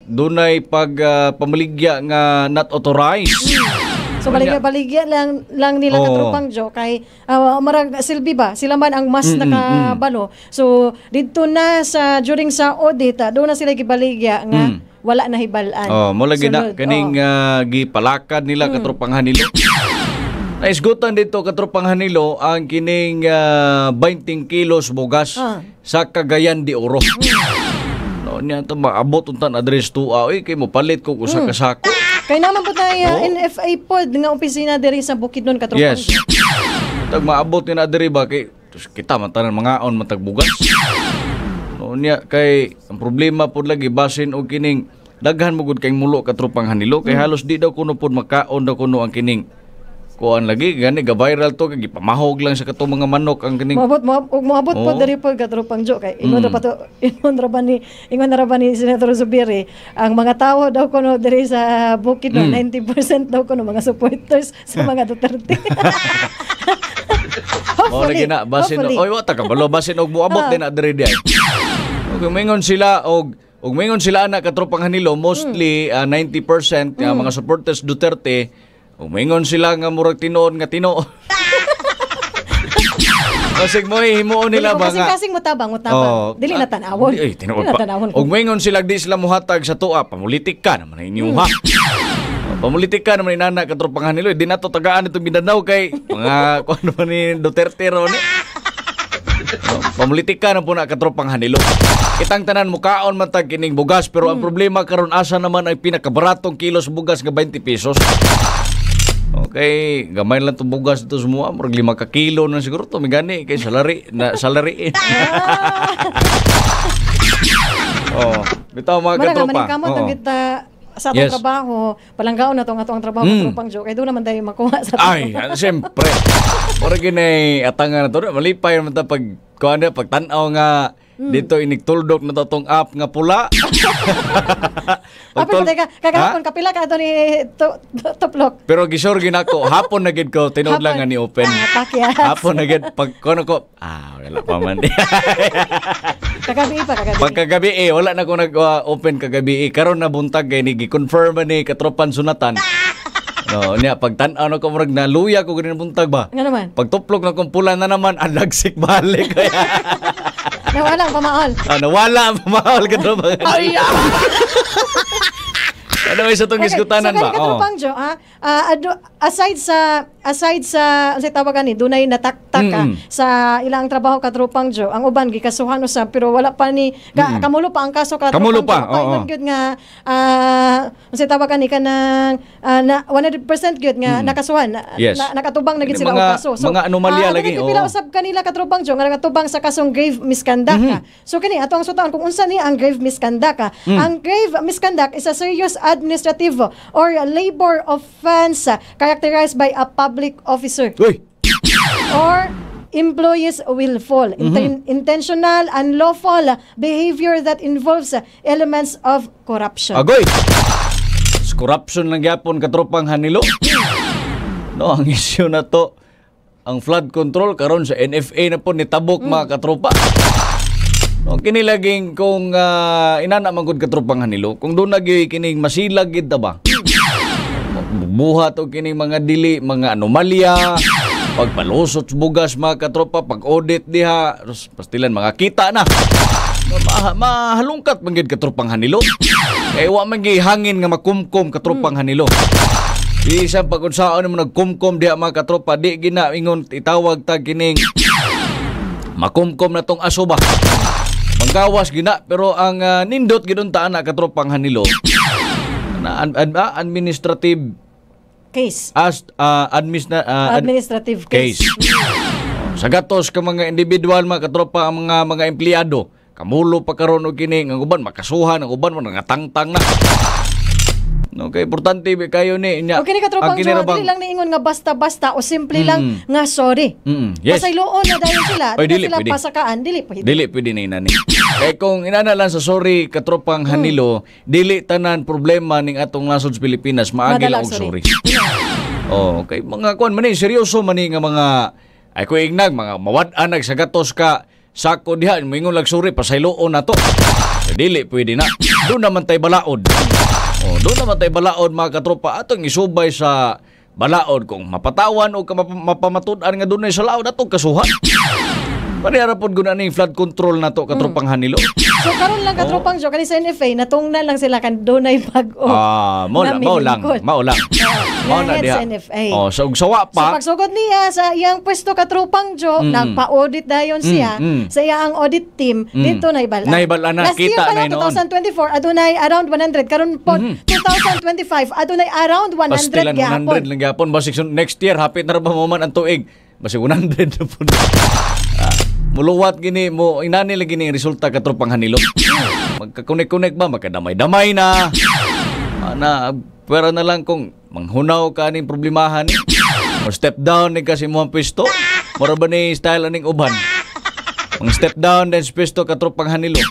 dunay pamaligya nga not authorized. So baligya lang nila katrupang Jo kay marag silbi ba sila man ang mas nakabalo. So dito na during sa audit doon na sila gibaligya nga wala na hibalaan. Mo lagi na kaning gipalakad nila katrupang Hanilo. Naisgutan dito katrupang Hanilo ang kining 20 kilos bugas sa Cagayan de Oro. No niya to maabot untan address to kay mo palit ko usa ka sako. Kay naman po tayo NFA pod nga opisina diri sa Bukidnon katrupang. Yes. Tag maabot ni na diri ba kay kita man tanan mangaon matag bugas. No niya kay ang problema pod lagi basin og kining daghan mo gud kay mulo katrupang Hanilo kay halos di daw kuno pod makaon daw kuno ang kining kuan lagi gani ga viral to kay gipamahog lang sa katong mga manok ang kining moabot po diri po katrupang Jo kay ingon ra ba ni Senator Zubiri ang mga tawo daw kuno diri sa Bukidnon 90% daw kuno mga supporters sa mga Duterte. Hopefully na basin wa ta kabalo basin og moabot din na diri diay. Okay, mingon sila og mingon sila na katrupang Hanilo mostly 90% mga supporters Duterte. Umingon sila nga murag tinuod nga Tinoo. Kasi mo himuon nila ba nga. Kasing mutabang. Dili na tanawon. Dili na tanawon. Umingon sila di sila muhatag sa tuwa. Pamulitik ka naman inyuha. Pamulitik ka naman inana katrupang Hanilo. Di na to tagaan itong Mindanao kay mga kuano man ni Duterte ro ni. Pamulitik ka na po na katropang Hanilo. Kitang tanan mukaon man tag kining bugas pero ang problema karon asa naman ay pinakabaratong kilos bugas nga 20 pesos. Okay, gamay lang itong bugas ito semua. Murag 5 ka kilo na siguro ito. May gani, kay salary. Bitaw mga katropa. Maraming kamot ang kita sa atong trabaho. Palanggaon na itong atong trabaho katropang Jo. Kaya doon naman tayo makuha sa trabaho. Siyempre. Murag ginay atangan na ito. Malipay naman ito pag tanaw nga dito inigtuldok na itong app nga pula. Kagahapon kapila ka ito ni Toplok. Pero gisor ginako hapon na gid ko tinud lang nga ni open. Hapon na gid pag kono ko wala pa man. Kagabi. Pagkagabi wala na ko nag-open kagabi. Karon na buntag kay ni gi-confirm ni katropan sunatan. No, niya pag tan-aw na ko murag naluya ko gani buntag ba. Nga naman. Pag tuplok na kong pula na naman alagsik balik kaya. Nawala ang pamaol. Nawala ang pamaol katropan. Ano may sa itong iskutanan ba? Katrupang Jo, aside sa tawagan ni dunay nataktak sa ilang trabaho katrupang Jo, ang uban gikasuhan usab pero wala pa ni kamulo pa ang kaso katrupang kamulo pa. Paingon gyud nga tawagan ni kanang 100% gyud nga nakasuhan. Nakatubang na gyud sila og kaso. So, mga anomalya lagi. Pila usab kanila katrupang Jo nga nakatubang sa kasong grave misconduct. So kini atong sutaan kung unsa ni ang grave misconduct. Ang grave misconduct is a serious administrative or labor offense characterized by a public officer or employees willful, intentional, unlawful behavior that involves elements of corruption. Agoy! Corruption lang yapon katropang Hanilo. No, ang issue na to, ang flood control karon sa NFA na po nitabok mga katropa. No, kini laging kung inana man gud katropang Hanilo, kung doon lagi kining masilag gid ba? Buhat o kining mga dili, mga anomalya, pagpalusot bugas mga katropa, pag-audit diha, pastilan mga kita na. Mahalungkat man gid katropang Hanilo. Kaya wa man gihangin nga makumkom katropang Hanilo. Isang pag-unsaon mo nagkumkom diha mga katropa, di gina ingon itawag tag kining makumkom na tong aso ba. Manggawas gina pero ang nindot giduntaan na katropang Hanilo na administrative case administrative case. Sa gatos ka mga individual mga katropa ang mga empleyado kamulo pa karon og kini ang uban makasuhan ang uban man nangatangtang na. Okay, importante kayo ni inya. Okay, katropang Jo, dili lang niingon nga basta-basta o simple lang nga sorry. Yes. Pasayloon na dahil sila, sila pasakaan, dili pwede na inani. Kaya kung inana lang sa sorry katropang Hanilo, dili tanan problema ning atong nasod sa Pilipinas, maagi lang og sorry. Okay, mga kuan man seryoso man nga mga ay ko ignag mga mawad-an sa gatos ka sako diha, mingon lagsuri, pasayloon na to. Dili, pwede na. Doon naman tayo balaod. Doon naman tayo balaod, mga katropa. Atong isubay sa balaod kung mapatawan o mapamatudan nga doon sa laod, atong kasuhan. Paniharapon ko na yung flood control na to, katropang Hanilo. So karon lang katropang jo kani sa NFA natungnan lang sila kan dunay bag-o. Mao lang. Mao na diha. Sa NFA. So sawa So pa. pagsugod niya sa iyang pwesto katropang jo, nagpa-audit dayon siya sa iyang audit team dito na ibala. Naibala na, Last year kita pa na lang, noon. 2024 adunay around 100 karon po 2025 adunay around 100 Pastilan 100 lang gyapon. Basig next year hapit na ra ba mo man ang tuig. Basig 100 na po. Muluwat gini mo inani lagi ning resulta katropang Hanilo. Magkakunik-kunik ba magkadamay-damay na. Pero na lang kung manghunaw ka ning problemahan ni. O step down ni kasi mo ang pwesto. Mura ba ni style aning uban? Mang step down din sa pwesto katropang Hanilo.